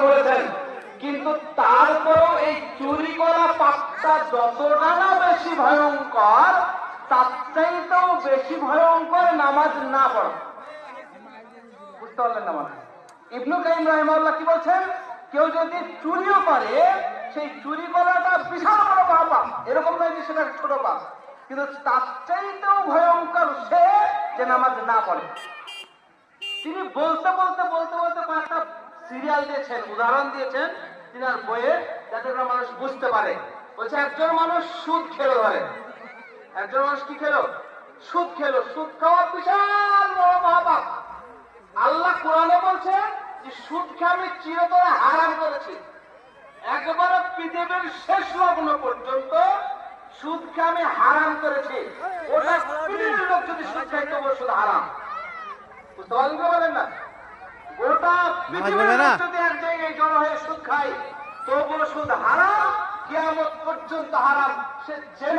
বলেছেন, কিন্তু তারপরেও এই চুরি করা পাপটা যতটা না বেশি ভয়ঙ্কর, তার চাইতেও বেশি ভয়ঙ্কর নামাজ না পড়া। বুঝতে পারলেন না? মানে ইবনে কাইয়িম রাহিমাহুল্লাহ কি বলছেন, কেউ যদি চুরিও করে, সেই চুরি করাটা বিশাল বড় পাপ, এরকম নয় যে সেটা ছোট পাপ, কিন্তু তার চাইতেও ভয়ঙ্কর সে যে নামাজ না পড়ে। তিনি বলতে বলতে বলতে বলতে কয়েকটা সিরিয়াল দিয়েছেন, উদাহরণ দিয়েছেন তিনার বইয়ে, যাতে করে মানুষ বুঝতে পারে। বলছে একজন মানুষ সুদ খেলো, ধরে একজন মানুষ কি খেলো? সুদ খেলো। সুদ খাওয়া বিশাল বড় মহাপাপ। আল্লাহ কোরআনে বলছে যে সুদকে আমি চিরতরে হারাম করেছি। একবারে পৃথিবীর শেষ লগ্ন পর্যন্ত সুদকে আমি হারাম করেছি। ওটা পৃথিবীর লোক যদি সুদ খায় তবুও সুদ হারাম। বুঝতে পারলেন না? গোটা পৃথিবীর লোক যদি এক জায়গায় জড়ো হয়ে সুদ খায় তবুও সুদ হারাম, কিয়ামত পর্যন্ত হারাম। সে যে